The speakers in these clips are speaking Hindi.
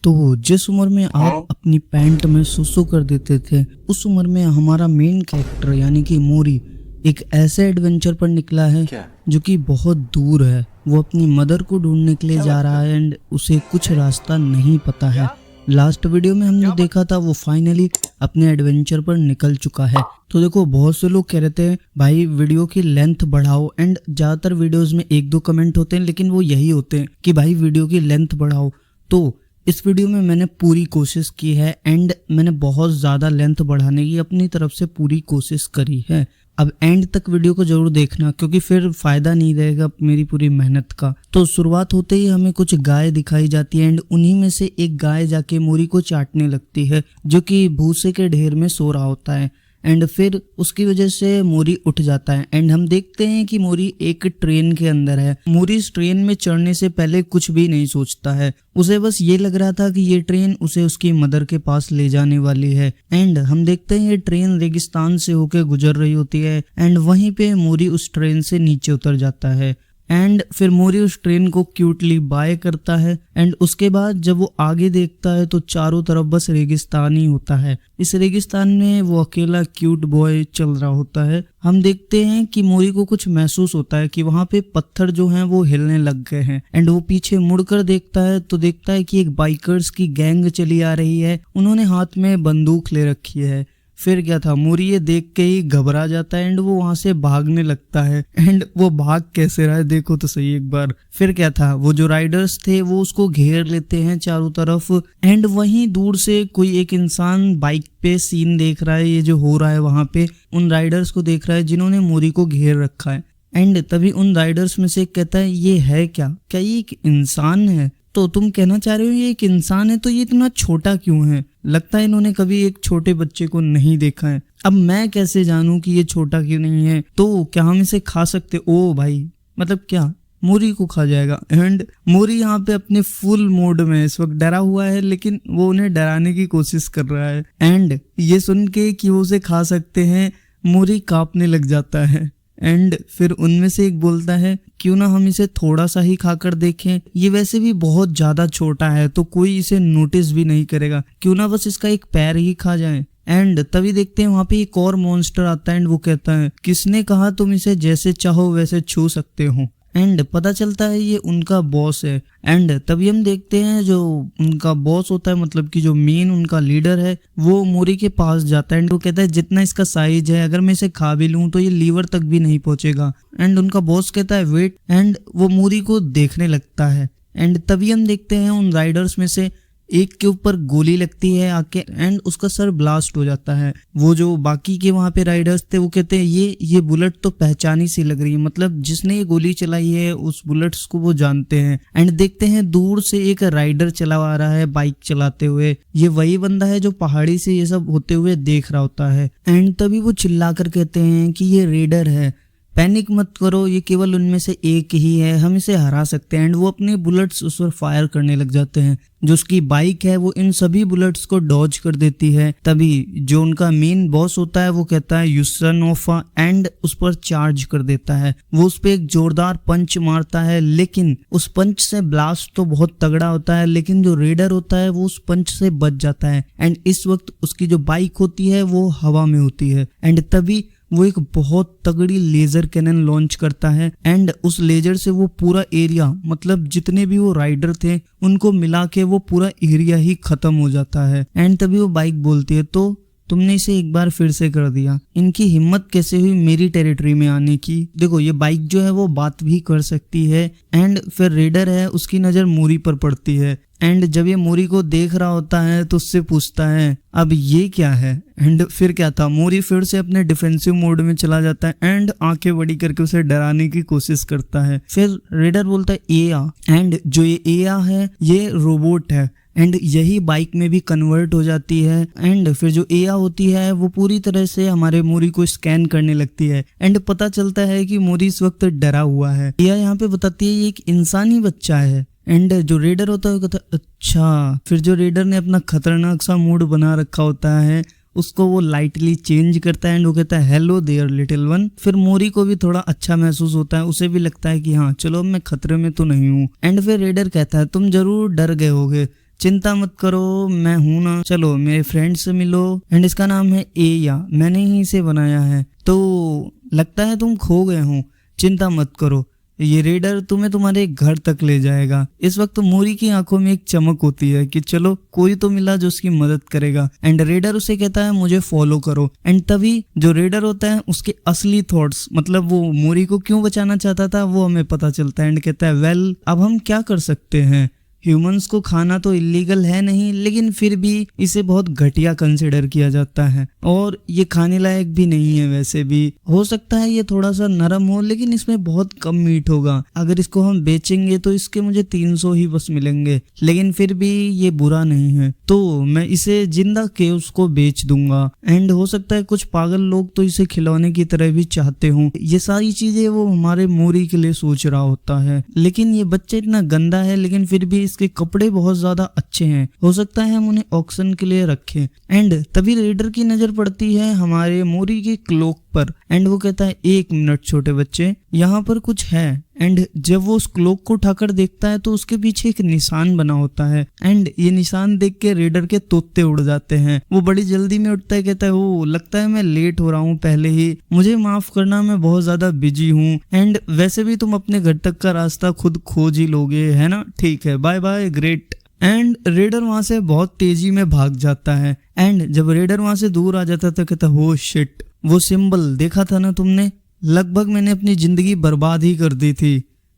तो जिस उम्र में आप अपनी पैंट में सुसु कर देते थे, उस उम्र में हमारा मेन कैरेक्टर यानी कि मोरी एक ऐसे एडवेंचर पर निकला है जो कि बहुत दूर है। वो अपनी मदर को ढूंढने के लिए जा रहा है एंड उसे कुछ रास्ता नहीं पता है। लास्ट वीडियो में हमने देखा था वो फाइनली अपने एडवेंचर पर निकल चुका है। तो देखो, बहुत से लोग कह रहे थे भाई वीडियो की लेंथ बढ़ाओ, एंड ज्यादातर वीडियोस में एक दो कमेंट होते हैं लेकिन वो यही होते हैं कि भाई वीडियो की लेंथ बढ़ाओ। तो इस वीडियो में मैंने पूरी कोशिश की है एंड मैंने बहुत ज़्यादा लेंथ बढ़ाने की अपनी तरफ से पूरी कोशिश करी है। अब एंड तक वीडियो को जरूर देखना क्योंकि फिर फायदा नहीं रहेगा मेरी पूरी मेहनत का। तो शुरुआत होते ही हमें कुछ गाय दिखाई जाती है एंड उन्हीं में से एक गाय जाके मोरी को चाटने लगती है जो कि भूसे के ढेर में सो रहा होता है। एंड फिर उसकी वजह से मोरी उठ जाता है एंड हम देखते हैं कि मोरी एक ट्रेन के अंदर है। मोरी इस ट्रेन में चढ़ने से पहले कुछ भी नहीं सोचता है, उसे बस ये लग रहा था कि ये ट्रेन उसे उसकी मदर के पास ले जाने वाली है। एंड हम देखते हैं ये ट्रेन रेगिस्तान से होकर गुजर रही होती है एंड वहीं पे मोरी उस ट्रेन से नीचे उतर जाता है। एंड फिर मोरी उस ट्रेन को क्यूटली बाय करता है एंड उसके बाद जब वो आगे देखता है तो चारों तरफ बस रेगिस्तान ही होता है। इस रेगिस्तान में वो अकेला क्यूट बॉय चल रहा होता है। हम देखते हैं कि मोरी को कुछ महसूस होता है कि वहां पे पत्थर जो हैं वो हिलने लग गए हैं एंड वो पीछे मुड़कर देखता है तो देखता है कि एक बाइकर्स की गैंग चली आ रही है। उन्होंने हाथ में बंदूक ले रखी है। फिर क्या था, मोरी ये देख के ही घबरा जाता है एंड वो वहां से भागने लगता है। एंड वो भाग कैसे रहा है देखो तो सही एक बार। फिर क्या था, वो जो राइडर्स थे वो उसको घेर लेते हैं चारों तरफ एंड वहीं दूर से कोई एक इंसान बाइक पे सीन देख रहा है, ये जो हो रहा है वहां पे उन राइडर्स को देख रहा है जिन्होंने मोरी को घेर रखा है। एंड तभी उन राइडर्स में से एक कहता है ये है क्या ये एक इंसान है? तो तुम कहना चाह रहे हो ये एक इंसान है तो ये इतना छोटा क्यों है? लगता है इन्होंने कभी एक छोटे बच्चे को नहीं देखा है। अब मैं कैसे जानूं कि ये छोटा क्यों नहीं है? तो क्या हम इसे खा सकते? ओ भाई, मतलब क्या मोरी को खा जाएगा? एंड मोरी यहाँ पे अपने फुल मोड में इस वक्त डरा हुआ है लेकिन वो उन्हें डराने की कोशिश कर रहा है। एंड ये सुन के कि वो उसे खा सकते हैं, मोरी कांपने लग जाता है। एंड फिर उनमें से एक बोलता है क्यों ना हम इसे थोड़ा सा ही खाकर देखें, ये वैसे भी बहुत ज्यादा छोटा है तो कोई इसे नोटिस भी नहीं करेगा, क्यों ना बस इसका एक पैर ही खा जाए। एंड तभी देखते हैं वहां पे एक और मॉन्स्टर आता है एंड वो कहता है किसने कहा तुम इसे जैसे चाहो वैसे छू सकते हो? एंड पता चलता है ये उनका बॉस है। एंड तभी हम देखते हैं जो उनका बॉस होता है, मतलब कि जो मेन उनका लीडर है, वो मोरी के पास जाता है एंड वो कहता है जितना इसका साइज है अगर मैं इसे खा भी लूं तो ये लीवर तक भी नहीं पहुंचेगा। एंड उनका बॉस कहता है वेट, एंड वो मोरी को देखने लगता है। एंड तभी हम देखते हैं उन राइडर्स में से एक के ऊपर गोली लगती है आके एंड उसका सर ब्लास्ट हो जाता है। वो जो बाकी के वहां पे राइडर्स थे वो कहते हैं ये बुलेट तो पहचानी सी लग रही है, मतलब जिसने ये गोली चलाई है उस बुलेट्स को वो जानते हैं। एंड देखते हैं दूर से एक राइडर चला आ रहा है बाइक चलाते हुए। ये वही बंदा है जो पहाड़ी से ये सब होते हुए देख रहा होता है। एंड तभी वो चिल्लाकर कहते हैं कि ये रेडर है, पैनिक मत करो, ये केवल उनमें से एक ही है, हम इसे हरा सकते हैं। एंड वो अपने बुलेट्स उस पर फायर करने लग जाते हैं। जो उसकी बाइक है वो इन सभी बुलेट्स को डॉज कर देती है। तभी जो उनका मेन बॉस होता है वो कहता है यूसन ऑफा एंड उस पर चार्ज कर देता है। वो उस पर एक जोरदार पंच मारता है लेकिन उस पंच से ब्लास्ट तो बहुत तगड़ा होता है लेकिन जो रेडर होता है वो उस पंच से बच जाता है। एंड इस वक्त उसकी जो बाइक होती है वो हवा में होती है। एंड तभी वो एक बहुत तगड़ी लेजर कैनन लॉन्च करता है एंड उस लेजर से वो पूरा एरिया, मतलब जितने भी वो राइडर थे उनको मिला के वो पूरा एरिया ही खत्म हो जाता है। एंड तभी वो बाइक बोलती है तो तुमने इसे एक बार फिर से कर दिया, इनकी हिम्मत कैसे हुई मेरी टेरिटरी में आने की? देखो ये बाइक जो है वो बात भी कर सकती है। एंड फिर रेडर है उसकी नजर मोरी पर पड़ती है एंड जब ये मोरी को देख रहा होता है तो उससे पूछता है अब ये क्या है? एंड फिर क्या था, मोरी फिर से अपने डिफेंसिव मोड में चला जाता है एंड आंखें बड़ी करके उसे डराने की कोशिश करता है। फिर रेडर बोलता है एया, एंड जो ये एया है ये रोबोट है एंड यही बाइक में भी कन्वर्ट हो जाती है। एंड फिर जो एया होती है वो पूरी तरह से हमारे मोरी को स्कैन करने लगती है एंड पता चलता है कि मोरी इस वक्त डरा हुआ है। एया यहाँ पे बताती है ये एक इंसानी बच्चा है। एंड जो रेडर होता है कहता है अच्छा। फिर जो रेडर ने अपना खतरनाक सा मूड बना रखा होता है उसको वो लाइटली चेंज करता है एंड वो कहता है हेलो देयर लिटिल वन। फिर मोरी को भी थोड़ा अच्छा महसूस होता है, उसे भी लगता है कि हाँ चलो मैं खतरे में तो नहीं हूँ। एंड फिर रेडर कहता है तुम जरूर डर गए होगे चिंता मत करो, मैं हूं ना, चलो मेरे फ्रेंड से मिलो। एंड इसका नाम है एया, मैंने ही इसे बनाया है, तो लगता है तुम खो गए हो, चिंता मत करो, ये रेडर तुम्हें तुम्हारे घर तक ले जाएगा। इस वक्त मोरी की आंखों में एक चमक होती है कि चलो कोई तो मिला जो उसकी मदद करेगा। एंड रेडर उसे कहता है मुझे फॉलो करो। एंड तभी जो रेडर होता है उसके असली थॉट्स, मतलब वो मोरी को क्यों बचाना चाहता था, वो हमें पता चलता है। एंड कहता है वेल, अब हम क्या कर सकते हैं, ह्यूमंस को खाना तो इलीगल है नहीं, लेकिन फिर भी इसे बहुत घटिया कंसिडर किया जाता है और ये खाने लायक भी नहीं है। वैसे भी हो सकता है ये थोड़ा सा नरम हो, लेकिन इसमें बहुत कम मीट होगा, अगर इसको हम बेचेंगे तो इसके मुझे 300 ही बस मिलेंगे, लेकिन फिर भी ये बुरा नहीं है, तो मैं इसे जिंदा के उसको बेच दूंगा। एंड हो सकता है कुछ पागल लोग तो इसे खिलौने की तरह भी चाहते हों। ये सारी चीजें वो हमारे मोरी के लिए सोच रहा होता है, लेकिन ये बच्चा इतना गंदा है, लेकिन फिर भी इसके कपड़े बहुत ज्यादा अच्छे हैं, हो सकता है हम उन्हें ऑक्शन के लिए रखें। एंड तभी रेडर की नजर पड़ती है हमारे मोरी के क्लोक पर। एंड वो कहता है 1 मिनट छोटे बच्चे, यहाँ पर कुछ है। एंड जब वो उस क्लोक को उठाकर देखता है तो उसके पीछे एक निशान बना होता है। एंड ये निशान देख के रेडर के तोते उड़ जाते हैं, वो बड़ी जल्दी में उठता है, कहता है ओ लगता है मैं लेट हो रहा हूँ पहले ही, मुझे माफ करना, मैं बहुत ज्यादा बिजी हूँ। एंड वैसे भी तुम अपने घर तक का रास्ता खुद खोज ही लोगे, है ना, ठीक है, bye bye, great. And raider वहां से बहुत तेजी में भाग जाता है। एंड जब रेडर वहां से दूर आ जाता तो कहता हो शिट, वो सिंबल देखा था ना तुमने, लगभग मैंने अपनी जिंदगी बर्बाद ही कर दी थी।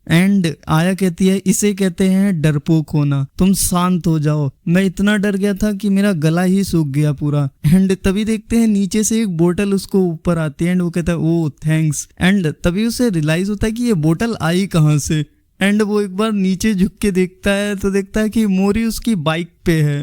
एंड आया कहती है इसे कहते हैं डरपोक होना, तुम शांत हो जाओ, मैं इतना डर गया था कि मेरा गला ही सूख गया पूरा। एंड तभी देखते हैं नीचे से एक बोतल उसको ऊपर आती है। एंड वो कहता है ओ थैंक्स। एंड तभी उसे रियलाइज होता है कि ये बोतल आई कहाँ से। एंड वो एक बार नीचे झुक के देखता है तो देखता है कि मोरी उसकी बाइक पे है।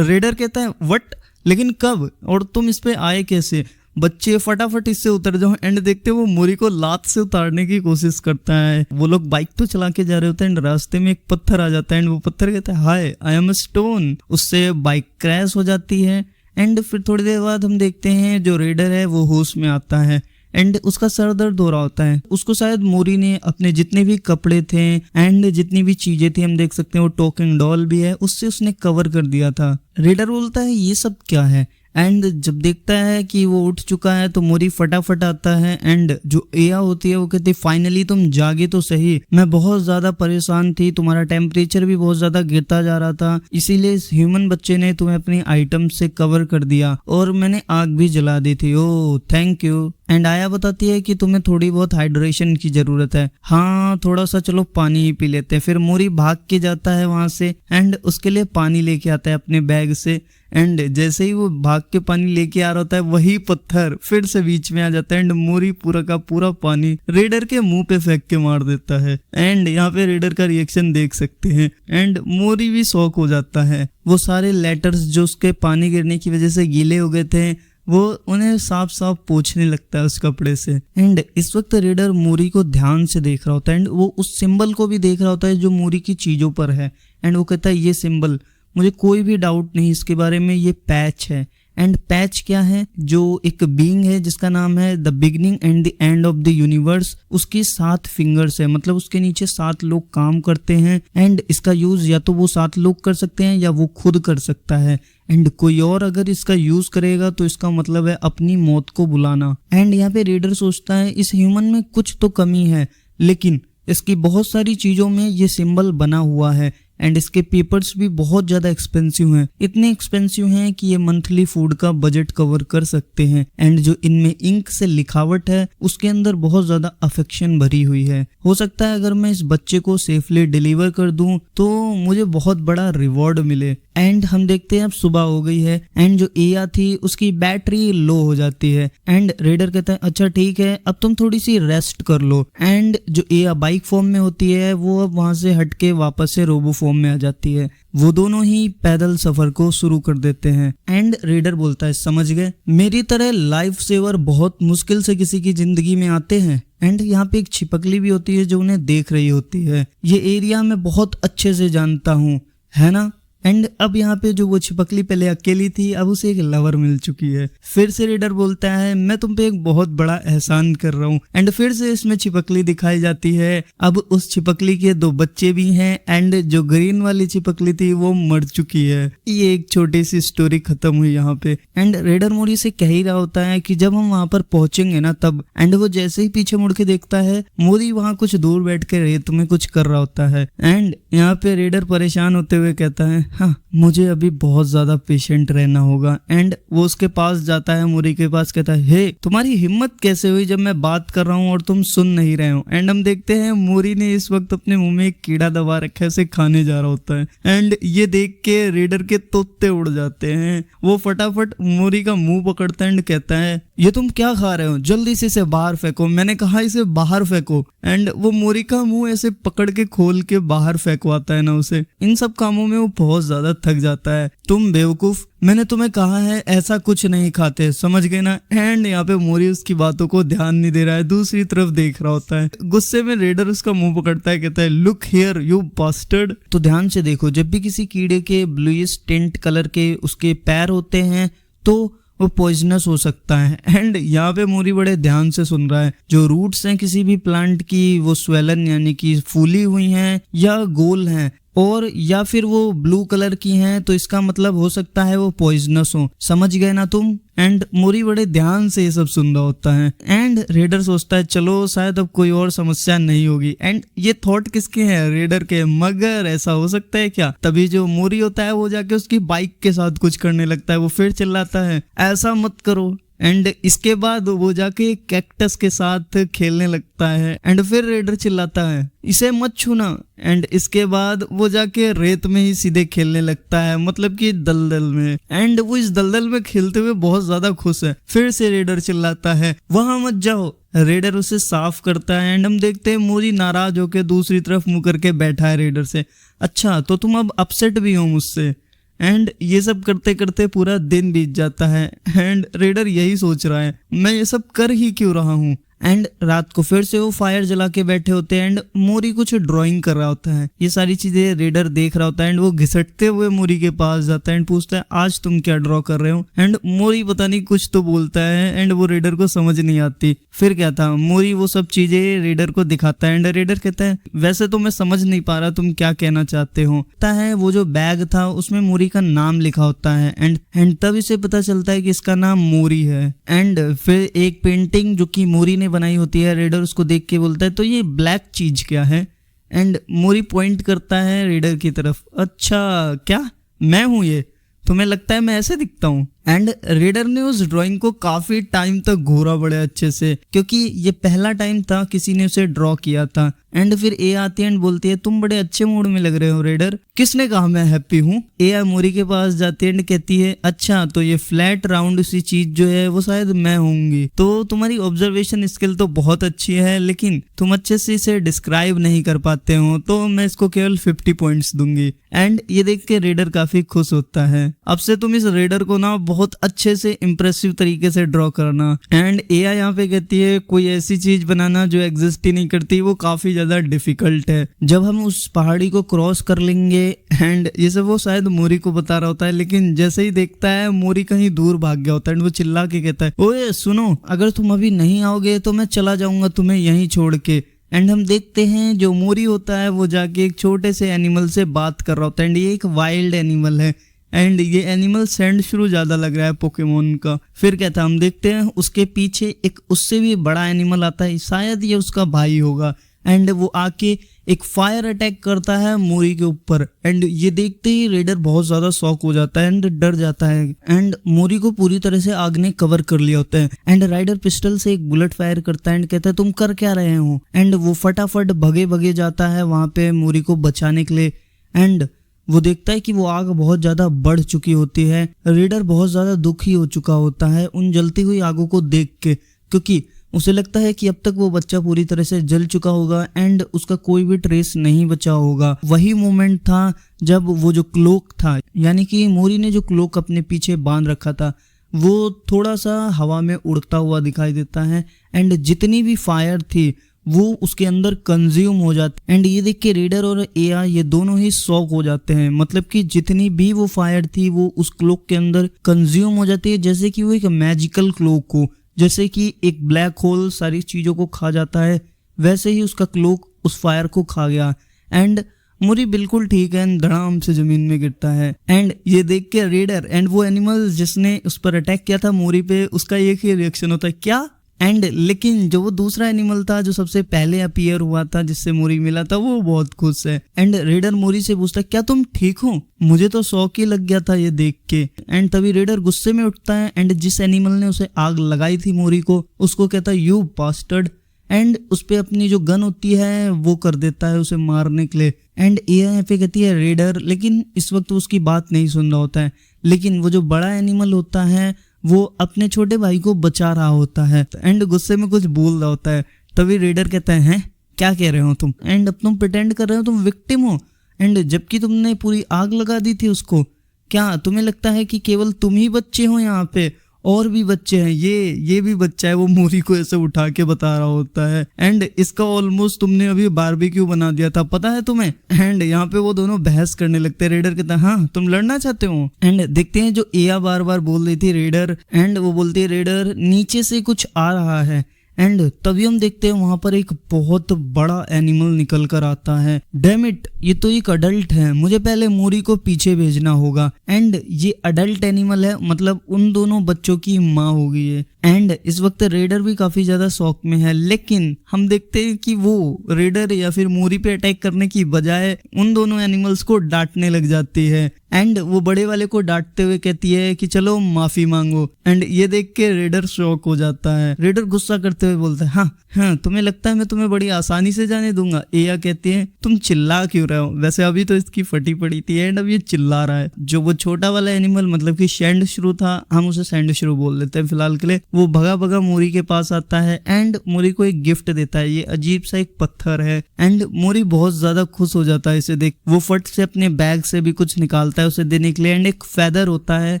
रेडर कहता है व्हाट, लेकिन कब और तुम इस पे आए कैसे, बच्चे फटाफट इससे उतर जाओ। एंड देखते वो मोरी को लात से उतारने की कोशिश करता है। वो लोग बाइक तो चला के जा रहे होते हैं, एंड रास्ते में एक पत्थर आ जाता है। एंड वो पत्थर कहता है हाय आई एम अ स्टोन, उससे बाइक क्रैश हो जाती है। एंड फिर थोड़ी देर बाद हम देखते हैं जो रेडर है वो होश में आता है। एंड उसका सर दर्द हो रहा होता है, उसको शायद मोरी ने अपने जितने भी कपड़े थे एंड जितनी भी चीजें थी, हम देख सकते हैं वो टॉकिंग डॉल भी है, उससे उसने कवर कर दिया था। रेडर बोलता है ये सब क्या है। एंड जब देखता है कि वो उठ चुका है तो मोरी फटाफट आता है। एंड जो एया होती है वो कहती है फाइनली तुम जागे तो सही, मैं बहुत ज्यादा परेशान थी, तुम्हारा टेम्परेचर भी बहुत ज्यादा गिरता जा रहा था, इसीलिए इस ह्यूमन बच्चे ने तुम्हें अपनी आइटम से कवर कर दिया और मैंने आग भी जला दी थी, ओह थैंक यू। एंड आया बताती है कि तुम्हें थोड़ी बहुत हाइड्रेशन की जरूरत है, हाँ थोड़ा सा चलो पानी ही पी लेते हैं। फिर मोरी भाग के जाता है वहां से एंड उसके लिए पानी लेके आता है अपने बैग से। एंड जैसे ही वो भाग के पानी लेके आ रहा होता है वही पत्थर फिर से बीच में आ जाता है। एंड मोरी पूरा का पूरा पानी रेडर के मुंह पे फेंक के मार देता है। एंड यहाँ पे रेडर का रिएक्शन देख सकते हैं। एंड मोरी भी शॉक हो जाता है, वो सारे लेटर्स जो उसके पानी गिरने की वजह से गीले हो गए थे वो उन्हें साफ साफ पोंछने लगता है उस कपड़े से। एंड इस वक्त रेडर मोरी को ध्यान से देख रहा होता है एंड वो उस सिंबल को भी देख रहा होता है जो मोरी की चीजों पर है। एंड वो कहता है ये सिंबल, मुझे कोई भी डाउट नहीं इसके बारे में, ये पैच है। एंड पैच क्या है, जो एक बीइंग है जिसका नाम है the beginning and the end of the universe, उसकी 7 फिंगर्स है, मतलब उसके नीचे 7 लोग काम करते हैं। एंड इसका यूज या तो वो 7 लोग कर सकते हैं या वो खुद कर सकता है। एंड कोई और अगर इसका यूज करेगा तो इसका मतलब है अपनी मौत को बुलाना। एंड यहाँ पे रीडर सोचता है इस ह्यूमन में कुछ तो कमी है, लेकिन इसकी बहुत सारी चीजों में ये सिंबल बना हुआ है। एंड इसके पेपर्स भी बहुत ज्यादा एक्सपेंसिव हैं, इतने एक्सपेंसिव हैं कि ये मंथली फूड का बजट कवर कर सकते हैं। एंड जो इनमें इंक से लिखावट है उसके अंदर बहुत ज्यादा अफेक्शन भरी हुई है। हो सकता है अगर मैं इस बच्चे को सेफली डिलीवर कर दूं तो मुझे बहुत बड़ा रिवॉर्ड मिले। एंड हम देखते हैं अब सुबह हो गई है एंड जो एया थी उसकी बैटरी लो हो जाती है। एंड रेडर कहता है अच्छा ठीक है अब तुम थोड़ी सी रेस्ट कर लो। एंड जो एया बाइक फॉर्म में होती है वो अब वहां से हटके वापस से रोबो फॉर्म में आ जाती है। वो दोनों ही पैदल सफर को शुरू कर देते हैं। एंड रेडर बोलता है समझ गए, मेरी तरह लाइफ सेवर बहुत मुश्किल से किसी की जिंदगी में आते हैं। एंड यहाँ पे एक छिपकली भी होती है जो उन्हें देख रही होती है। ये एरिया मैं बहुत अच्छे से जानता हूँ, है ना। एंड अब यहाँ पे जो वो छिपकली पहले अकेली थी, अब उसे एक लवर मिल चुकी है। फिर से रेडर बोलता है मैं तुम पे एक बहुत बड़ा एहसान कर रहा हूँ। एंड फिर से इसमें छिपकली दिखाई जाती है। अब उस छिपकली के 2 बच्चे भी हैं एंड जो ग्रीन वाली छिपकली थी वो मर चुकी है। ये एक छोटी सी स्टोरी खत्म हुई यहाँ पे। एंड रेडर मोरी से कह ही रहा होता है कि जब हम वहां पर पहुंचेंगे ना तब। एंड वो जैसे ही पीछे मुड़ के देखता है, मोरी वहां कुछ दूर बैठ के रेत में कुछ कर रहा होता है। एंड यहाँ पे रेडर परेशान होते हुए कहता है हाँ मुझे अभी बहुत ज्यादा पेशेंट रहना होगा। एंड वो उसके पास जाता है, मोरी के पास, कहता है हे तुम्हारी हिम्मत कैसे हुई जब मैं बात कर रहा हूँ और तुम सुन नहीं रहे हो। एंड हम देखते हैं मोरी ने इस वक्त अपने मुंह में एक कीड़ा दबा रखा है, उसे खाने जा रहा होता है। एंड ये देख के रेडर के तोते उड़ जाते हैं। वो फटाफट मोरी का मुंह पकड़ता है एंड कहता है ये तुम क्या खा रहे हो, जल्दी से इसे बाहर फेंको, मैंने कहा इसे बाहर फेंको। एंड वो मोरी का मुंह ऐसे पकड़ के खोल के बाहर फेंकवाता है ना उसे। इन सब कामों में वो बहुत ज्यादा थक जाता है। तुम बेवकूफ, मैंने तुम्हें कहा है ऐसा कुछ नहीं खाते, समझ गए ना। एंड यहाँ पे मोरी उसकी बातों को ध्यान नहीं दे रहा है, दूसरी तरफ देख रहा होता है। गुस्से में रेडर उसका मुंह पकड़ता है, कहता है लुक हियर यू बास्टर्ड। तो ध्यान से देखो, जब भी किसी कीड़े के ब्लूइश टिंट कलर के उसके पैर होते हैं तो वो पॉइजनस हो सकता है। एंड यहाँ पे मोरी बड़े ध्यान से सुन रहा है। जो रूट्स हैं किसी भी प्लांट की वो स्वेलन यानी कि फूली हुई हैं या गोल हैं, और या फिर वो ब्लू कलर की हैं, तो इसका मतलब हो सकता है वो पॉइजनस हो। समझ गए ना तुम। एंड मोरी बड़े ध्यान से ये सब सुन रहा होता है। एंड रेडर सोचता है चलो शायद अब कोई और समस्या नहीं होगी। एंड ये थॉट किसके हैं, रेडर के। मगर ऐसा हो सकता है क्या? तभी जो मोरी होता है वो जाके उसकी बाइक के साथ कुछ करने लगता है। वो फिर चिल्लाता है ऐसा मत करो। एंड इसके बाद वो जाके कैक्टस के साथ खेलने लगता है। एंड फिर रेडर चिल्लाता है इसे मत छूना। एंड इसके बाद वो जाके रेत में ही सीधे खेलने लगता है, मतलब कि दलदल में। एंड वो इस दलदल में खेलते हुए बहुत ज्यादा खुश है। फिर से रेडर चिल्लाता है वहां मत जाओ। रेडर उसे साफ करता है। एंड हम देखते हैं मोरी नाराज होकर दूसरी तरफ मुंह करके बैठा है रेडर से। अच्छा तो तुम अब अपसेट भी हो मुझसे। एंड ये सब करते करते पूरा दिन बीत जाता है। एंड रेडर यही सोच रहा है मैं ये सब कर ही क्यों रहा हूँ। एंड रात को फिर से वो फायर जला के बैठे होते हैं। एंड मोरी कुछ ड्राइंग कर रहा होता है। ये सारी चीजें रेडर देख रहा होता है। एंड वो घिसटते हुए मोरी के पास जाता है एंड पूछता है आज तुम क्या ड्रॉ कर रहे हो। एंड मोरी पता नहीं कुछ तो बोलता है एंड वो रेडर को समझ नहीं आती। फिर क्या था, मोरी वो सब चीजें रेडर को दिखाता है। एंड रेडर कहता है वैसे तो मैं समझ नहीं पा रहा तुम क्या कहना चाहते हो। पता है वो जो बैग था उसमें मोरी का नाम लिखा होता है। एंड तब इसे पता चलता है कि इसका नाम मोरी है। एंड फिर एक पेंटिंग जो कि मोरी बनाई होती है, रेडर उसको देख के बोलता है तो ये ब्लैक चीज क्या है। एंड मोरी पॉइंट करता है रेडर की तरफ। अच्छा क्या मैं हूं ये, तुम्हें लगता है मैं ऐसे दिखता हूँ। एंड रेडर ने उस ड्राइंग को काफी टाइम तक घोरा बड़े अच्छे से, क्योंकि ये पहला टाइम था किसी ने उसे ड्रॉ किया था। एंड फिर ए आती है एंड बोलती है तुम बड़े अच्छे मूड में लग रहे हो रेडर। किसने कहा मैं हैप्पी हूँ? ए मोरी के पास जाती है एंड कहती है अच्छा तो ये फ्लैट राउंड सी चीज जो है वो शायद मैं होंगी। तो तुम्हारी ऑब्जर्वेशन स्किल तो बहुत अच्छी है, लेकिन तुम अच्छे से इसे डिस्क्राइब नहीं कर पाते हो, तो मैं इसको केवल 50 पॉइंट्स दूंगी। एंड ये देख के रेडर काफी खुश होता है। अब से तुम इस रेडर को ना बहुत अच्छे से इंप्रेसिव तरीके से ड्रॉ करना। एंड एआ यहाँ पे कहती है कोई ऐसी चीज बनाना जो एग्जिस्ट ही नहीं करती, वो काफी ज्यादा डिफिकल्ट है। जब हम उस पहाड़ी को क्रॉस कर लेंगे, एंड ये सब वो शायद मोरी को बता रहा होता है, लेकिन जैसे ही देखता है मोरी कहीं दूर भाग गया होता है। वो चिल्ला के कहता है ओए सुनो, अगर तुम अभी नहीं आओगे तो मैं चला जाऊंगा तुम्हें यहीं छोड़ के। एंड हम देखते हैं जो मोरी होता है वो जाके एक छोटे से एनिमल से बात कर रहा होता है। एंड ये एक वाइल्ड एनिमल है। एंड ये एनिमल सैंडश्रू ज्यादा लग रहा है पोकेमोन का। फिर क्या था, हम देखते हैं उसके पीछे एक उससे भी बड़ा एनिमल आता है, शायद ये उसका भाई होगा। एंड वो आके एक फायर अटैक करता है मोरी के ऊपर। एंड ये देखते ही रेडर बहुत ज्यादा शॉक हो जाता है एंड डर जाता है। एंड मोरी को पूरी तरह से आग ने कवर कर लिया होता है। एंड राइडर पिस्टल से एक बुलेट फायर करता है एंड कहता है तुम कर क्या रहे हो। एंड वो फटाफट भगे भगे जाता है वहां पे मोरी को बचाने के लिए। एंड वो देखता है कि वो आग बहुत ज्यादा बढ़ चुकी होती है। रेडर बहुत ज्यादा दुखी हो चुका होता है उन जलती हुई आगों को देख के, क्योंकि उसे लगता है कि अब तक वो बच्चा पूरी तरह से जल चुका होगा एंड उसका कोई भी ट्रेस नहीं बचा होगा। वही मोमेंट था जब वो जो क्लोक था, यानी कि मोरी ने जो क्लोक अपने पीछे बांध रखा था, वो थोड़ा सा हवा में उड़ता हुआ दिखाई देता है। एंड जितनी भी फायर थी वो उसके अंदर कंज्यूम हो जाते। एंड ये देख के रेडर और एआ ये दोनों ही शॉक हो जाते हैं, मतलब कि जितनी भी वो फायर थी वो उस क्लोक के अंदर कंज्यूम हो जाती है, जैसे कि वो एक मैजिकल क्लोक हो, जैसे कि एक ब्लैक होल सारी चीजों को खा जाता है, वैसे ही उसका क्लोक उस फायर को खा गया। एंड मोरी बिल्कुल ठीक है, धड़ाम से जमीन में गिरता है। एंड ये देख के रेडर एंड वो एनिमल जिसने उस पर अटैक किया था मोरी पे, उसका एक ही रिएक्शन होता है, क्या। एंड लेकिन जो वो दूसरा एनिमल था जो सबसे पहले अपीयर हुआ था जिससे मोरी मिला था, वो बहुत खुश है। एंड रेडर मोरी से पूछता है, क्या तुम ठीक हो, मुझे तो शौक ही लग गया था ये देख के। एंड तभी रेडर गुस्से में उठता है एंड जिस एनिमल ने उसे आग लगाई थी मोरी को, उसको कहता है यू बास्टर्ड, एंड उस पे अपनी जो गन होती है वो कर देता है उसे मारने के लिए। एंड एआई पे कहती है रेडर, लेकिन इस वक्त उसकी बात नहीं सुन रहा होता है। लेकिन वो जो बड़ा एनिमल होता है वो अपने छोटे भाई को बचा रहा होता है एंड गुस्से में कुछ बोल रहा होता है। तभी रेडर कहता है, हैं क्या कह रहे हो तुम, एंड अब तुम प्रिटेंड कर रहे हो तुम विक्टिम हो, एंड जबकि तुमने पूरी आग लगा दी थी उसको। क्या तुम्हें लगता है कि केवल तुम ही बच्चे हो, यहाँ पे और भी बच्चे हैं, ये भी बच्चा है। वो मोरी को ऐसे उठा के बता रहा होता है। एंड इसका ऑलमोस्ट तुमने अभी बारबेक्यू बना दिया था, पता है तुम्हें। एंड यहाँ पे वो दोनों बहस करने लगते हैं। रेडर कहता है, हाँ तुम लड़ना चाहते हो। एंड देखते हैं जो एया बार बार बोल रही थी रेडर, एंड वो बोलती है रेडर नीचे से कुछ आ रहा है। एंड तभी हम देखते हैं वहां पर एक बहुत बड़ा एनिमल निकल कर आता है। डैम इट, ये तो एक अडल्ट है, मुझे पहले मोरी को पीछे भेजना होगा। एंड ये अडल्ट एनिमल है, मतलब उन दोनों बच्चों की माँ हो गई है। एंड इस वक्त रेडर भी काफी ज्यादा शौक में है, लेकिन हम देखते हैं कि वो रेडर या फिर मोरी पे अटैक करने की बजाय उन दोनों एनिमल्स को डांटने लग जाती है। एंड वो बड़े वाले को डांटते हुए कहती है कि चलो माफी मांगो। एंड ये देख के रेडर शॉक हो जाता है। रेडर गुस्सा करते हुए बोलता है, हाँ तुम्हें लगता है मैं तुम्हें बड़ी आसानी से जाने दूंगा। एया कहती है, तुम चिल्ला क्यों रहे हो, वैसे अभी तो इसकी फटी पड़ी थी एंड अब ये चिल्ला रहा है। जो वो छोटा वाला एनिमल मतलब कि सैंडश्रू था, हम उसे सैंडश्रू बोल देते हैं फिलहाल के लिए, वो भगा भगा मोरी के पास आता है एंड मोरी को एक गिफ्ट देता है। ये अजीब सा एक पत्थर है एंड मोरी बहुत ज्यादा खुश हो जाता है इसे देख। वो फट से अपने बैग से भी कुछ निकालता है उसे देने के लिए, एंड एक फेदर होता है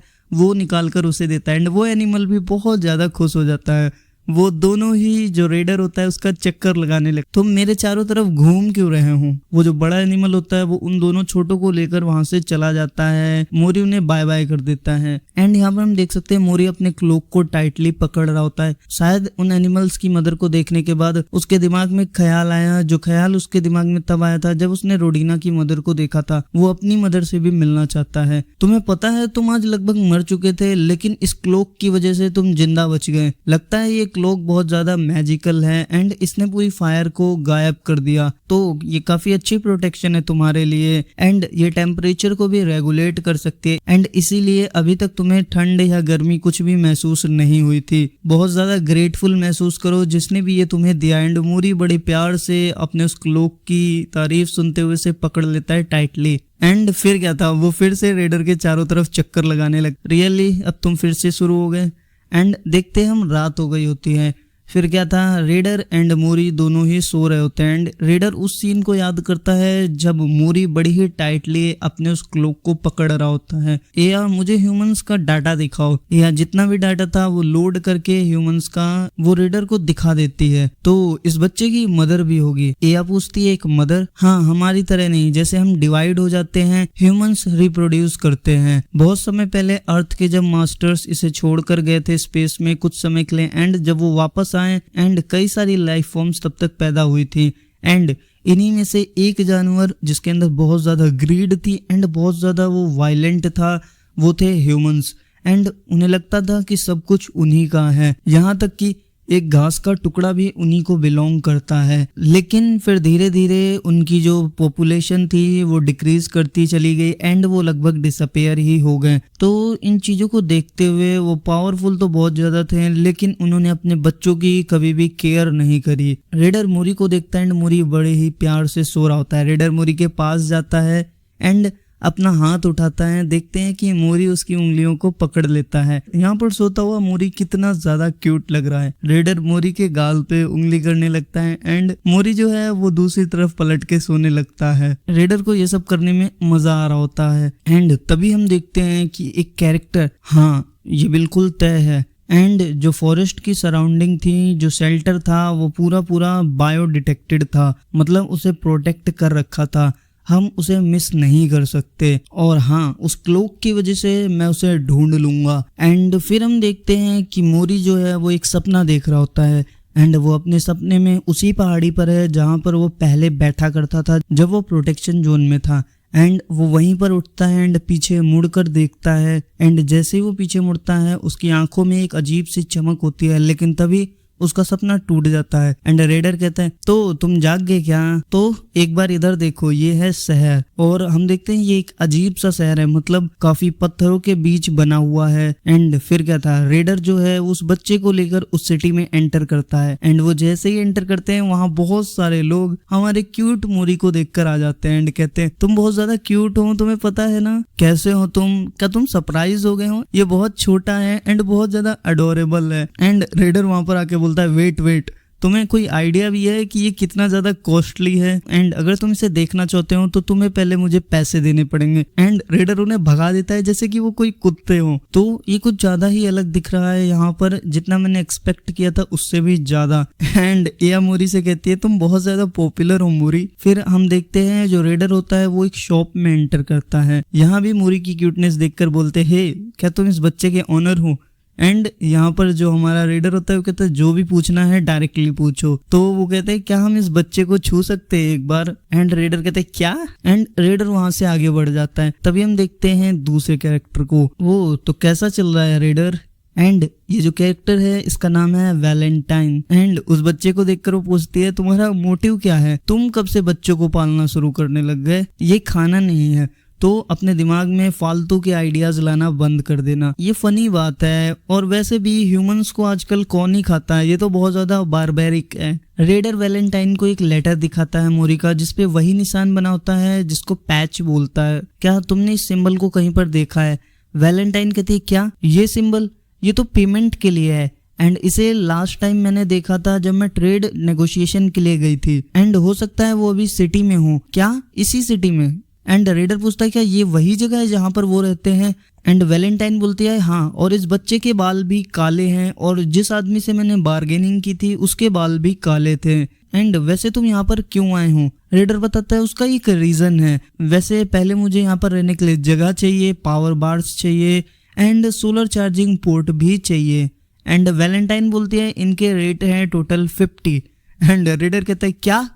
वो निकाल कर उसे देता है। एंड वो एनिमल भी बहुत ज्यादा खुश हो जाता है। वो दोनों ही जो रेडर होता है उसका चक्कर लगाने लगे, तुम मेरे चारों तरफ घूम क्यों रहे हो। वो जो बड़ा एनिमल होता है वो उन दोनों छोटों को लेकर वहां से चला जाता है। मोरी उन्हें बाय बाय कर देता है। एंड यहाँ पर हम देख सकते हैं मोरी अपने क्लोक को टाइटली पकड़ रहा होता है। शायद उन एनिमल्स की मदर को देखने के बाद उसके दिमाग में ख्याल आया, जो ख्याल उसके दिमाग में तब आया था जब उसने रोडीना की मदर को देखा था। वो अपनी मदर से भी मिलना चाहता है। तुम्हें पता है तुम आज लगभग मर चुके थे, लेकिन इस क्लोक की वजह से तुम जिंदा बच गए। लगता है ये क्लोक बहुत ज्यादा मैजिकल है एंड इसने पूरी फायर को गायब कर दिया, तो ये काफी अच्छी प्रोटेक्शन है तुम्हारे लिए। एंड ये टेम्परेचर को भी रेगुलेट कर सकती है एंड इसीलिए अभी तक तुम्हें ठंड या गर्मी कुछ भी महसूस नहीं हुई थी। बहुत ज्यादा ग्रेटफुल महसूस करो जिसने भी ये तुम्हें दिया। एंड मोरी बड़े प्यार से अपने उस क्लोक की तारीफ सुनते हुए से पकड़ लेता है टाइटली। एंड फिर क्या था, वो फिर से रेडर के चारों तरफ चक्कर लगाने लगे। रियली अब तुम फिर से शुरू हो गए। एंड देखते हम रात हो गई होती है। फिर क्या था, रेडर एंड मोरी दोनों ही सो रहे होते हैं। एंड रेडर उस सीन को याद करता है जब मोरी बड़ी ही टाइटली अपने उस क्लोक को पकड़ रहा होता है। या मुझे ह्यूमंस का डाटा दिखाओ, या जितना भी डाटा था वो लोड करके ह्यूमंस का वो रेडर को दिखा देती है। तो इस बच्चे की मदर भी होगी। या पूछती है, एक मदर? हाँ, हमारी तरह नहीं, जैसे हम डिवाइड हो जाते हैं ह्यूमंस रिप्रोड्यूस करते हैं। बहुत समय पहले अर्थ के जब मास्टर्स इसे छोड़कर गए थे स्पेस में कुछ समय के लिए, एंड जब वो वापस आए एंड कई सारी लाइफ फॉर्म्स तब तक पैदा हुई थी। एंड इन्हीं में से एक जानवर जिसके अंदर बहुत ज्यादा ग्रीड थी एंड बहुत ज्यादा वो वायलेंट था, वो थे ह्यूमंस। एंड उन्हें लगता था कि सब कुछ उन्हीं का है, यहाँ तक कि एक घास का टुकड़ा भी उन्हीं को बिलोंग करता है। लेकिन फिर धीरे धीरे उनकी जो पॉपुलेशन थी वो डिक्रीज करती चली गई एंड वो लगभग डिसअपेयर ही हो गए। तो इन चीजों को देखते हुए वो पावरफुल तो बहुत ज्यादा थे, लेकिन उन्होंने अपने बच्चों की कभी भी केयर नहीं करी। रेडर मोरी को देखता है एंड मोरी बड़े ही प्यार से सो रहा होता है। रेडर मोरी के पास जाता है एंड अपना हाथ उठाता है। देखते हैं कि मोरी उसकी उंगलियों को पकड़ लेता है। यहाँ पर सोता हुआ मोरी कितना ज्यादा क्यूट लग रहा है। रेडर मोरी के गाल पे उंगली करने लगता है एंड मोरी जो है वो दूसरी तरफ पलट के सोने लगता है। रेडर को ये सब करने में मजा आ रहा होता है। एंड तभी हम देखते हैं कि एक कैरेक्टर, हाँ ये बिल्कुल तय है, एंड जो फॉरेस्ट की सराउंडिंग थी, जो शेल्टर था, वो पूरा पूरा बायो डिटेक्टेड था, मतलब उसे प्रोटेक्ट कर रखा था, हम उसे मिस नहीं कर सकते। और हाँ, उस क्लोक की वजह से मैं उसे ढूंढ लूंगा। एंड फिर हम देखते हैं कि मोरी जो है वो एक सपना देख रहा होता है एंड वो अपने सपने में उसी पहाड़ी पर है जहाँ पर वो पहले बैठा करता था जब वो प्रोटेक्शन जोन में था। एंड वो वहीं पर उठता है एंड पीछे मुड़कर देखता है एंड जैसे ही वो पीछे मुड़ता है उसकी आंखों में एक अजीब सी चमक होती है, लेकिन तभी उसका सपना टूट जाता है। एंड रेडर कहता है तो तुम जाग गए क्या? तो एक बार इधर देखो, ये है शहर। और हम देखते हैं ये एक अजीब सा शहर है, मतलब काफी पत्थरों के बीच बना हुआ है। एंड फिर क्या था, रेडर जो है उस बच्चे को लेकर उस सिटी में एंटर करता है एंड वो जैसे ही एंटर करते हैं वहां बहुत सारे लोग हमारे क्यूट मोरी को देखकर आ जाते हैं एंड कहते हैं तुम बहुत ज्यादा क्यूट हो, तुम्हें पता है ना, कैसे हो तुम, क्या तुम सरप्राइज हो गए हो, ये बहुत छोटा है एंड बहुत ज्यादा अडोरेबल है। एंड रेडर वहां पर आके बोलता है वेट, तुम्हें कोई आइडिया भी है कि ये कितना ज्यादा कॉस्टली है? एंड अगर तुम इसे देखना चाहते हो तो तुम्हें पहले मुझे पैसे देने पड़ेंगे। एंड रेडर उन्हें भगा देता है जैसे कि वो कोई कुत्ते हो। तो ये कुछ ज्यादा ही अलग दिख रहा है यहाँ पर, जितना मैंने एक्सपेक्ट किया था उससे भी ज्यादा। एंड एया मोरी से कहती है तुम बहुत ज्यादा पॉपुलर हो मोरी। फिर हम देखते हैं जो रेडर होता है वो एक शॉप में एंटर करता है। यहाँ भी मोरी की क्यूटनेस देखकर बोलते हे, क्या तुम इस बच्चे के ऑनर हो? एंड यहाँ पर जो हमारा रेडर होता है वो कहता है जो भी पूछना है डायरेक्टली पूछो। तो वो कहते हैं क्या हम इस बच्चे को छू सकते हैं एक बार? एंड रेडर कहते हैं क्या? एंड रेडर वहां से आगे बढ़ जाता है। तभी हम देखते हैं दूसरे कैरेक्टर को। वो तो कैसा चल रहा है रेडर? एंड ये जो कैरेक्टर है इसका नाम है वैलेंटाइन। एंड उस बच्चे को देखकर वो पूछती है तुम्हारा मोटिव क्या है, तुम कब से बच्चों को पालना शुरू करने लग गए? ये खाना नहीं है, तो अपने दिमाग में फालतू के आइडियाज लाना बंद कर देना। ये फनी बात है, और वैसे भी ह्यूमंस को आजकल कौन ही खाता है, ये तो बहुत ज्यादा बारबेरिक है। रेडर वैलेंटाइन को एक लेटर दिखाता है मोरी का, जिसपे वही निशान बना होता है जिसको पैच बोलता है। क्या तुमने इस सिंबल को कहीं पर देखा है? वैलेंटाइन कहती है क्या ये सिंबल, ये तो पेमेंट के लिए है एंड इसे लास्ट टाइम मैंने देखा था जब मैं ट्रेड नेगोशिएशन के लिए गई थी एंड हो सकता है वो अभी सिटी में हो। क्या इसी सिटी में? एंड रेडर पूछता है क्या ये वही जगह है जहां पर वो रहते हैं? एंड वैलेंटाइन बोलती है हाँ, और इस बच्चे के बाल भी काले हैं और जिस आदमी से मैंने बार्गेनिंग की थी उसके बाल भी काले थे। एंड वैसे तुम यहाँ पर क्यों आए हो? रेडर बताता है उसका एक रीजन है, वैसे पहले मुझे यहाँ पर रहने के लिए जगह चाहिए, पावर बार्स चाहिए एंड सोलर चार्जिंग पोर्ट भी चाहिए। एंड वैलेंटाइन बोलती है इनके रेट है टोटल 50। एंड रेडर कहता है क्या,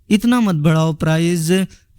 इतना मत बढ़ाओ प्राइस,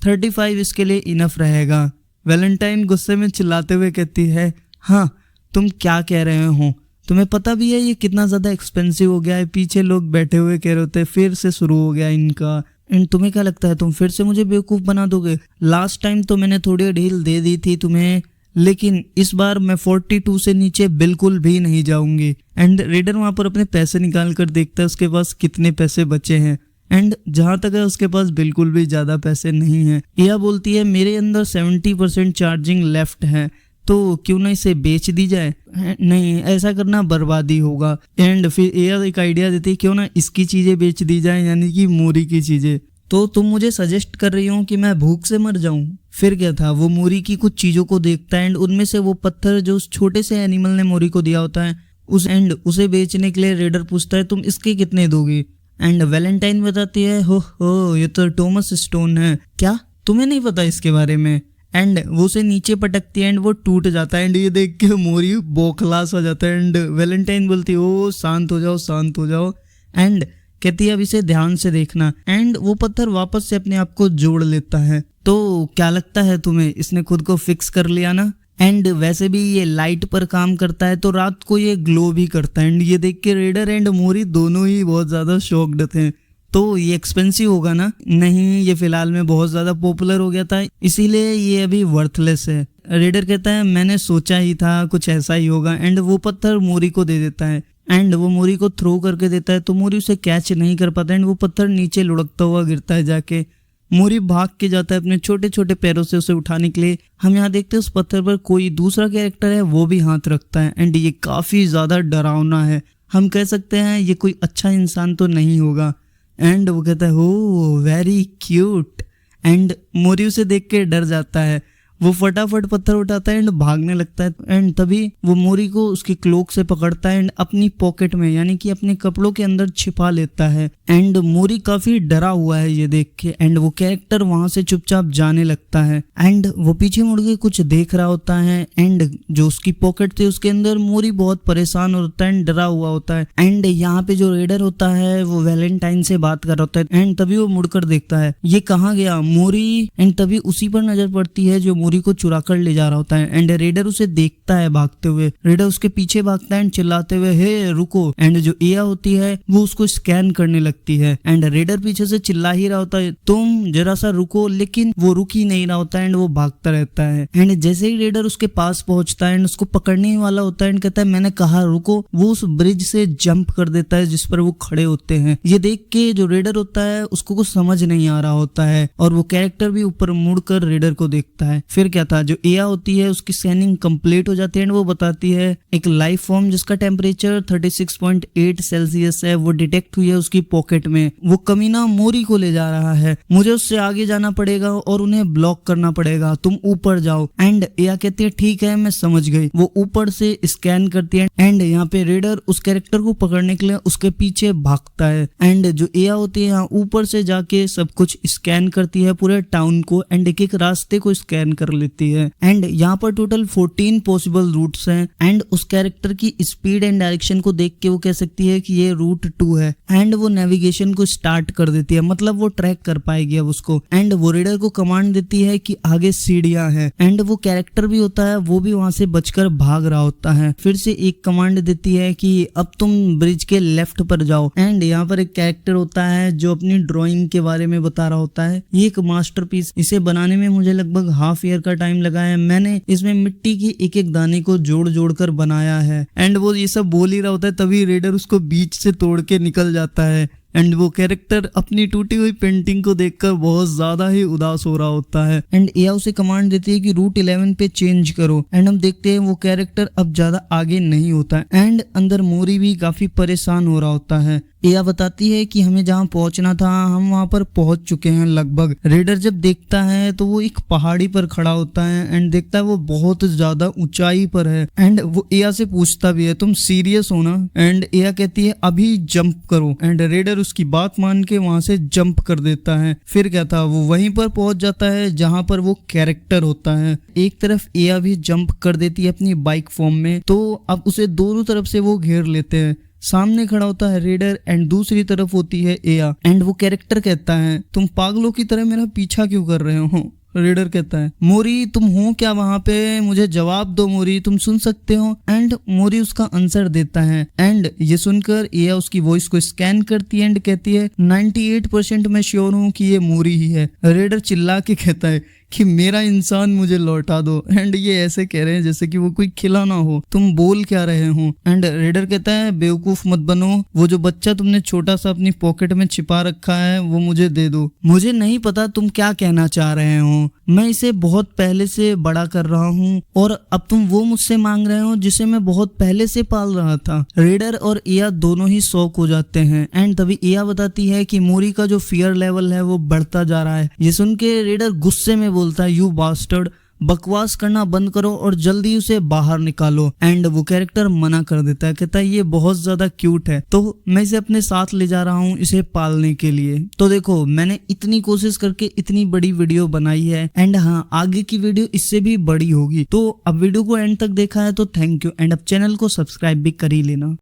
35 इसके लिए इनफ रहेगा। वैलेंटाइन गुस्से में चिल्लाते हुए कहती है हाँ तुम क्या कह रहे हो, तुम्हें पता भी है ये कितना ज्यादा एक्सपेंसिव हो गया है? पीछे लोग बैठे हुए कह रहे होते फिर से शुरू हो गया इनका। एंड तुम्हें क्या लगता है तुम फिर से मुझे बेवकूफ बना दोगे? लास्ट टाइम तो मैंने थोड़ी ढील दे दी थी तुम्हें, लेकिन इस बार मैं 42 से नीचे बिल्कुल भी नहीं जाऊंगी। एंड रेडर वहां पर अपने पैसे निकाल कर देखता है उसके पास कितने पैसे बचे हैं। एंड जहां तक है उसके पास बिल्कुल भी ज्यादा पैसे नहीं है। एया बोलती है मेरे अंदर 70% चार्जिंग लेफ्ट है, तो क्यों ना इसे बेच दी जाए? नहीं, ऐसा करना बर्बादी होगा। एंड फिर एया एक आइडिया देती है क्यों ना इसकी चीजें बेच दी जाए, यानी कि मोरी की चीजें। तो तुम मुझे सजेस्ट कर रही हो कि मैं भूख से मर जाऊं? फिर क्या था, वो मोरी की कुछ चीजों को देखता है एंड उनमें से वो पत्थर जो उस छोटे से एनिमल ने मोरी को दिया होता है उसे बेचने के लिए रेडर पूछता है तुम इसके कितने दोगी? एंड वैलेंटाइन बताती है हो ये तो टॉमस स्टोन है, क्या तुम्हें नहीं पता इसके बारे में? एंड वो उसे नीचे पटकती है एंड वो टूट जाता है एंड ये देख के मोरी बौखलास हो जाता है। एंड वैलेंटाइन बोलती है ओ शांत हो जाओ एंड कहती है अब इसे ध्यान से देखना। एंड वो पत्थर वापस से अपने आप को जोड़ लेता है। तो क्या लगता है तुम्हें, इसने खुद को फिक्स कर लिया ना? एंड वैसे भी ये लाइट पर काम करता है तो रात को ये ग्लो भी करता है। एंड ये देख के रेडर एंड मोरी दोनों ही बहुत ज्यादा शॉक्ड थे। तो ये एक्सपेंसिव होगा ना? नहीं, ये फिलहाल में बहुत ज्यादा पॉपुलर हो गया था इसीलिए ये अभी वर्थलेस है। रेडर कहता है मैंने सोचा ही था कुछ ऐसा ही होगा। एंड वो पत्थर मोरी को दे देता है एंड वो मोरी को थ्रो करके देता है तो मोरी उसे कैच नहीं कर पाता एंड वो पत्थर नीचे लुढ़कता हुआ गिरता है जाके। मोरी भाग के जाता है अपने छोटे छोटे पैरों से उसे उठाने के लिए। हम यहाँ देखते हैं उस पत्थर पर कोई दूसरा कैरेक्टर है वो भी हाथ रखता है एंड ये काफी ज्यादा डरावना है। हम कह सकते हैं ये कोई अच्छा इंसान तो नहीं होगा। एंड वो कहता है हो वेरी क्यूट एंड मोरी उसे देख के डर जाता है वो फटाफट पत्थर उठाता है एंड भागने लगता है एंड तभी वो मोरी को उसकी क्लोक से पकड़ता है एंड अपनी पॉकेट में यानी कि अपने कपड़ों के अंदर छिपा लेता है एंड मोरी काफी डरा हुआ है ये देख के एंड वो कैरेक्टर वहां से चुपचाप जाने लगता है एंड वो पीछे मुड़ के कुछ देख रहा होता है एंड जो उसकी पॉकेट थी उसके अंदर मोरी बहुत परेशान होता है एंड डरा हुआ होता है एंड यहाँ पे जो रेडर होता है वो वैलेंटाइन से बात कर रहा होता है एंड तभी वो मुड़कर देखता है ये कहाँ गया मोरी एंड तभी उसी पर नजर पड़ती है जो मोरी को चुरा कर ले जा रहा होता है एंड रेडर उसे देखता है भागते हुए। रेडर उसके पीछे भागता है एंड चिल्लाते हुए हे रुको एंड जो एया होती है वो उसको स्कैन करने लगती है एंड रेडर पीछे से चिल्ला ही रहा होता है तुम जरा सा रुको, लेकिन वो रुक ही नहीं रहा होता है एंड वो भागता रहता है एंड जैसे ही रेडर उसके पास पहुंचता है एंड उसको पकड़ने वाला होता है एंड कहता है मैंने कहा रुको, वो उस ब्रिज से जंप कर देता है जिस पर वो खड़े होते हैं। ये देख के जो रेडर होता है उसको कुछ समझ नहीं आ रहा होता है और वो कैरेक्टर भी ऊपर मुड़कर रेडर को देखता है। फिर क्या था, जो एया होती है उसकी स्कैनिंग कंप्लीट हो जाती है एंड वो बताती है एक लाइफ फॉर्म जिसका टेम्परेचर 36.8 सेल्सियस है वो डिटेक्ट हुई है उसकी पॉकेट में। वो कमीना मोरी को ले जा रहा है, मुझे उससे आगे जाना पड़ेगा और उन्हें ब्लॉक करना पड़ेगा, तुम ऊपर जाओ। एंड एया कहती है ठीक है मैं समझ गई। वो ऊपर से स्कैन करती है एंड यहाँ पे रेडर उस कैरेक्टर को पकड़ने के लिए उसके पीछे भागता है एंड जो एया होती है यहाँ ऊपर से जाके सब कुछ स्कैन करती है पूरे टाउन को एंड एक एक रास्ते को स्कैन कर लेती है एंड यहाँ पर टोटल 14 पॉसिबल रूट्स हैं एंड उस कैरेक्टर की स्पीड एंड डायरेक्शन को देख के वो कह सकती है कि ये रूट 2 है एंड वो नेविगेशन को स्टार्ट कर देती है, मतलब वो ट्रैक कर पाएगी अब उसको। एंड वो रेडर को कमांड देती है कि आगे सीढ़ियां हैं एंड वो कैरेक्टर भी होता है वो भी वहां से बचकर भाग रहा होता है। फिर से एक कमांड देती है कि अब तुम ब्रिज के लेफ्ट पर जाओ एंड यहाँ पर एक कैरेक्टर होता है जो अपनी ड्राइंग के बारे में बता रहा होता है। ये एक मास्टरपीस, इसे बनाने में मुझे लगभग हाफ ईयर का टाइम लगा है। मैंने इसमें मिट्टी की एक एक दाने को जोड़ जोड़ कर बनाया है एंड वो ये सब बोल ही रहा होता है तभी रेडर उसको बीच से तोड़ के निकल जाता है एंड वो कैरेक्टर अपनी टूटी हुई पेंटिंग को देखकर बहुत ज्यादा ही उदास हो रहा होता है एंड एया उसे कमांड देती है कि रूट 11 पे चेंज करो एंड हम देखते हैं वो कैरेक्टर अब ज्यादा आगे नहीं होता एंड अंदर मोरी भी काफी परेशान हो रहा होता है। एया बताती है कि हमें जहाँ पहुंचना था हम वहां पर पहुंच चुके हैं लगभग। रेडर जब देखता है तो वो एक पहाड़ी पर खड़ा होता है एंड देखता है वो बहुत ज्यादा ऊंचाई पर है एंड वो एया से पूछता भी है तुम सीरियस हो ना, एंड एया कहती है अभी जंप करो एंड रेडर उसकी बात मान के वहां से जंप कर देता है। फिर क्या था, वो वहीं पर पहुंच जाता है जहां पर वो कैरेक्टर होता है। एक तरफ एया भी जंप कर देती है अपनी बाइक फॉर्म में, तो अब उसे दोनों तरफ से वो घेर लेते हैं। सामने खड़ा होता है रेडर एंड दूसरी तरफ होती है एया एंड वो कैरेक्टर कहता है तुम पागलों की तरह मेरा पीछा क्यों कर रहे हो। रेडर कहता है मोरी तुम हो क्या वहां पे, मुझे जवाब दो मोरी, तुम सुन सकते हो। एंड मोरी उसका आंसर देता है एंड ये सुनकर एया उसकी वॉइस को स्कैन करती है एंड कहती है 98% मैं श्योर हूँ कि ये मोरी ही है। रेडर चिल्ला के कहता है कि मेरा इंसान मुझे लौटा दो एंड ये ऐसे कह रहे हैं जैसे कि वो कोई खिलौना हो, तुम बोल क्या रहे हो। एंड रेडर कहता है बेवकूफ मत बनो, वो जो बच्चा तुमने छोटा सा अपनी पॉकेट में छिपा रखा है वो मुझे दे दो। मुझे नहीं पता तुम क्या कहना चाह रहे हो, मैं इसे बहुत पहले से बड़ा कर रहा हूँ और अब तुम वो मुझसे मांग रहे हो जिसे मैं बहुत पहले से पाल रहा था। रेडर और एया दोनों ही शॉक हो जाते हैं एंड तभी एया बताती है कि मोरी का जो फियर लेवल है वो बढ़ता जा रहा है। ये सुन के रेडर गुस्से में बोलता है यू बास्टर्ड, बकवास करना बंद करो और जल्दी उसे बाहर निकालो। एंड वो कैरेक्टर मना कर देता है, कहता है ये बहुत ज्यादा क्यूट है तो मैं इसे अपने साथ ले जा रहा हूँ इसे पालने के लिए। तो देखो मैंने इतनी कोशिश करके इतनी बड़ी वीडियो बनाई है एंड हाँ आगे की वीडियो इससे भी बड़ी होगी। तो अब वीडियो को एंड तक देखा है तो थैंक यू एंड अब चैनल को सब्सक्राइब भी कर ही लेना।